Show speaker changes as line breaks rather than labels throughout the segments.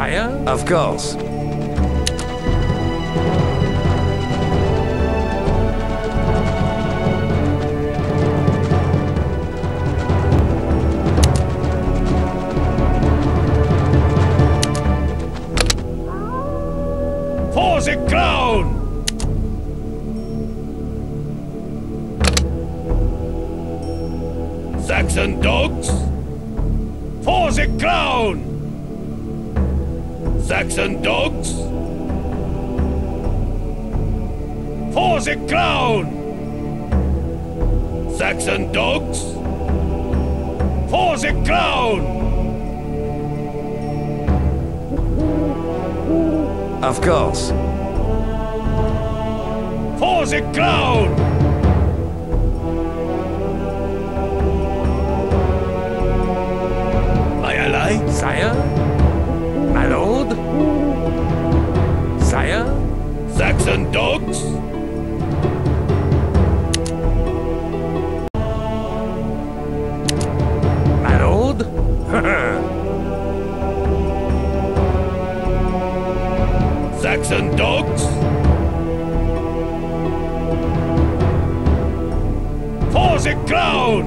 Sire? Of course.
For the crown! Saxon dogs! For the crown! Saxon dogs! For the crown! Saxon dogs! For the crown!
Of course.
For the crown! My ally?
Sire? My lord? Sire?
Saxon dogs?
My lord?
Saxon dogs? For the crown!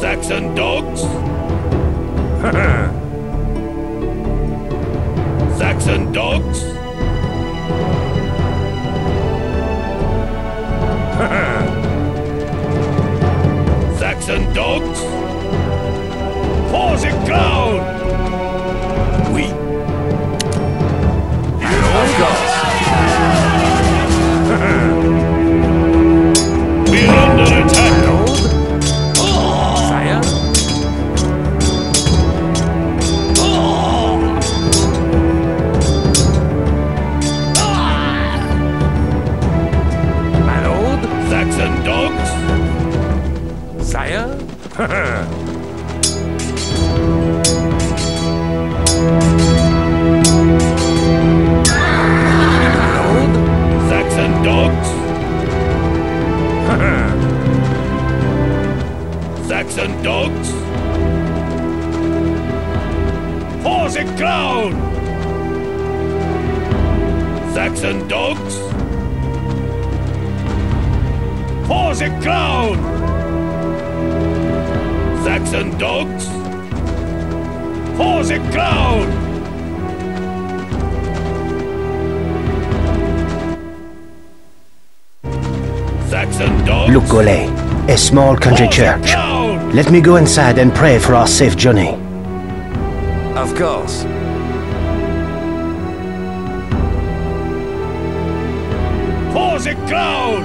Saxon dogs? Saxon dogs? Saxon dogs? For the crown!
Oui. Of course.
We're under attack!
Sire? My lord?
Saxon dogs?
Sire?
Saxon dogs? Saxon dogs? For the crown! Saxon dogs? For the crown! Saxon dogs? For the crown! Saxon dogs?
Look, Gaulet, a small country church. Let me go inside and pray for our safe journey.
Of course.
For the crown!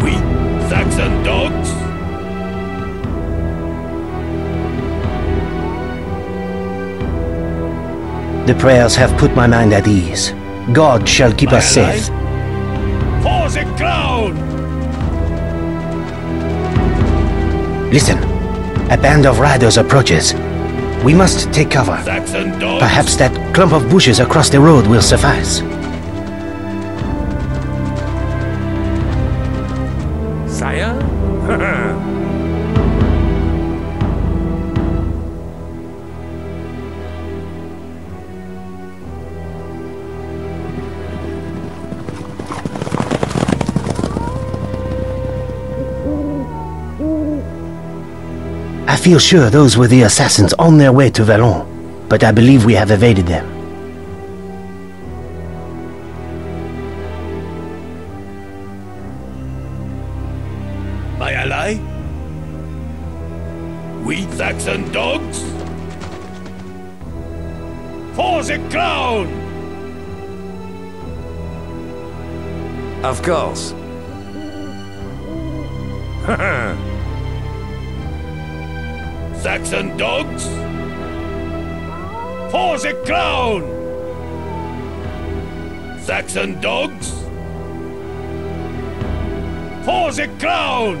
Oui.
Saxon dogs?
The prayers have put my mind at ease. God shall keep us safe.
For the crown!
Listen, a band of riders approaches. We must take cover.
Saxon dogs?
Perhaps that clump of bushes across the road will suffice.
Sire?
I feel sure those were the assassins on their way to Vallon, but I believe we have evaded them.
My ally? We Saxon dogs? For the crown!
Of course.
Saxon dogs? For the crown! Saxon dogs? For the crown!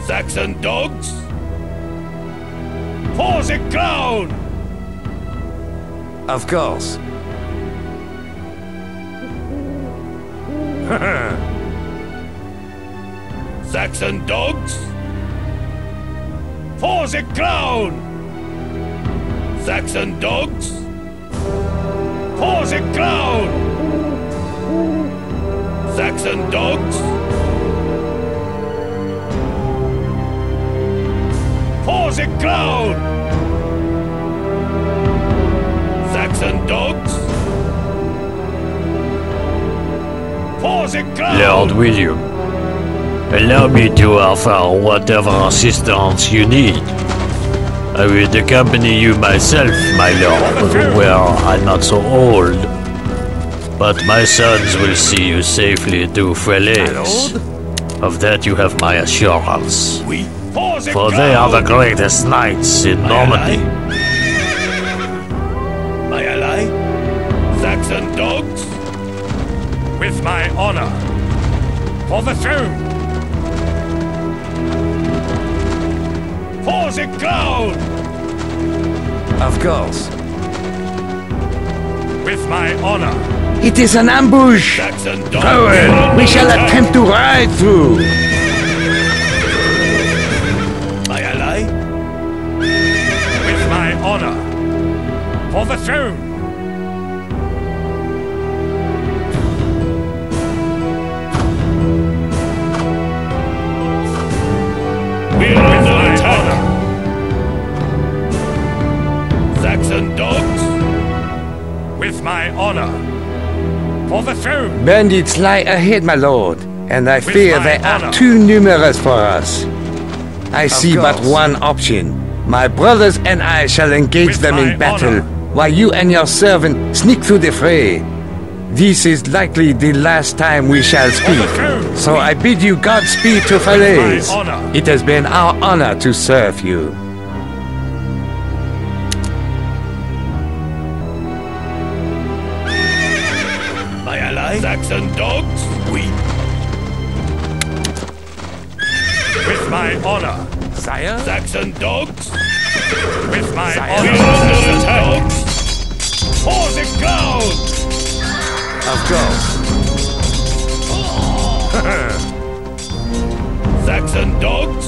Saxon dogs? For the crown!
Of course.
Saxon dogs! For the crown! Saxon dogs! For the crown! Saxon dogs! For the crown! Saxon dogs! For the crown!
Lord William, allow me to offer whatever assistance you need. I will accompany you myself, my lord, where I'm not so old. But my sons will see you safely to Falaise. Of that you have my assurance. For they are the greatest knights in Normandy.
My ally? Saxon dogs?
With my honor. For the throne.
For the crown!
Of course. With my honor.
It is an ambush!
Saxon dogs!
Forward! We shall attempt to ride through!
My ally?
With my honor. For the throne.
We're under attack! Saxon dogs?
With my honor. For the throne.
Bandits lie ahead, my lord, and I fear
my
they
honor.
are too numerous for us. I see but
course.
one option. My brothers and I shall engage
With
them
my
in battle,
honor.
while you and your servant sneak through the fray. This is likely the last time we shall speak,
throne.
so I bid you Godspeed to Falaise.
honor.
It has been our honor to serve you.
My ally? Saxon dogs?
With my honor. Sire.
Saxon dogs?
With my
We're
honor.
under attack! For the crown!
Of course.
Saxon dogs?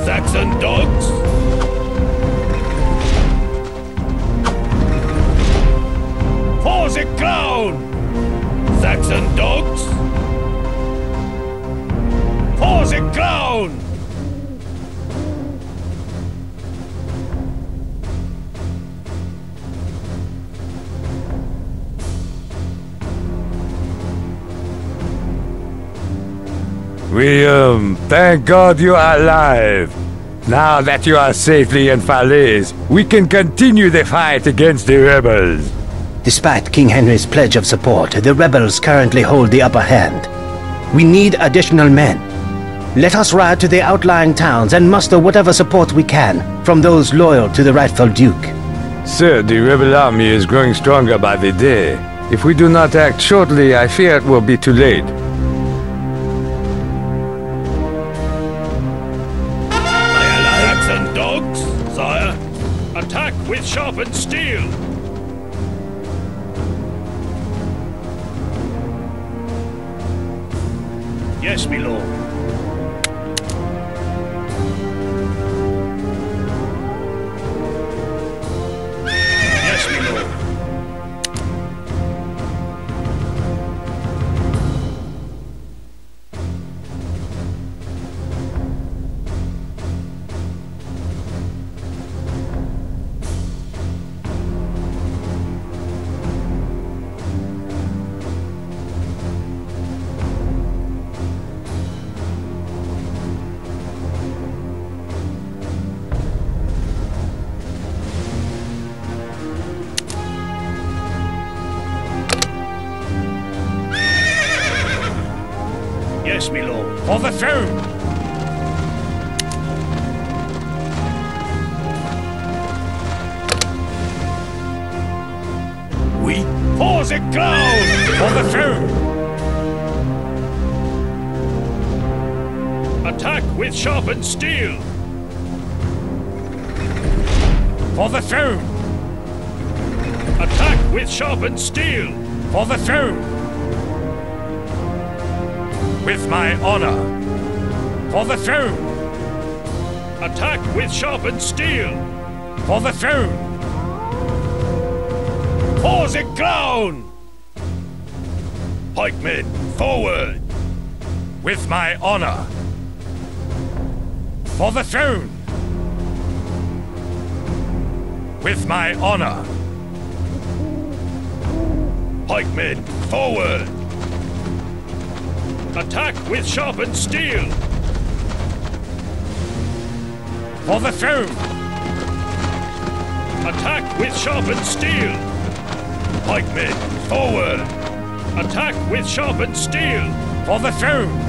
Saxon dogs? For the crown! Saxon dogs? For the crown!
William, thank God you are alive. Now that you are safely in Falaise, we can continue the fight against the rebels.
Despite King Henry's pledge of support, the rebels currently hold the upper hand. We need additional men. Let us ride to the outlying towns and muster whatever support we can from those loyal to the rightful duke.
Sir, the rebel army is growing stronger by the day. If we do not act shortly, I fear it will be too late.
My ally? Saxon dogs? Sire? Attack with sharpened steel! Yes, my lord. Yes, my lord. Yes, my lord.
For the throne.
We for the crown!
For the throne.
Attack with sharpened steel!
For the throne.
Attack with sharpened steel!
For the throne! With my honor! For the throne!
Attack with sharpened steel!
For the throne!
For the crown! Pikemen, forward!
With my honor! For the throne! With my honor!
Pikemen, forward! Attack with sharpened steel!
For the throne!
Attack with sharpened steel! Pikemen, forward! Attack with sharpened steel!
For the throne!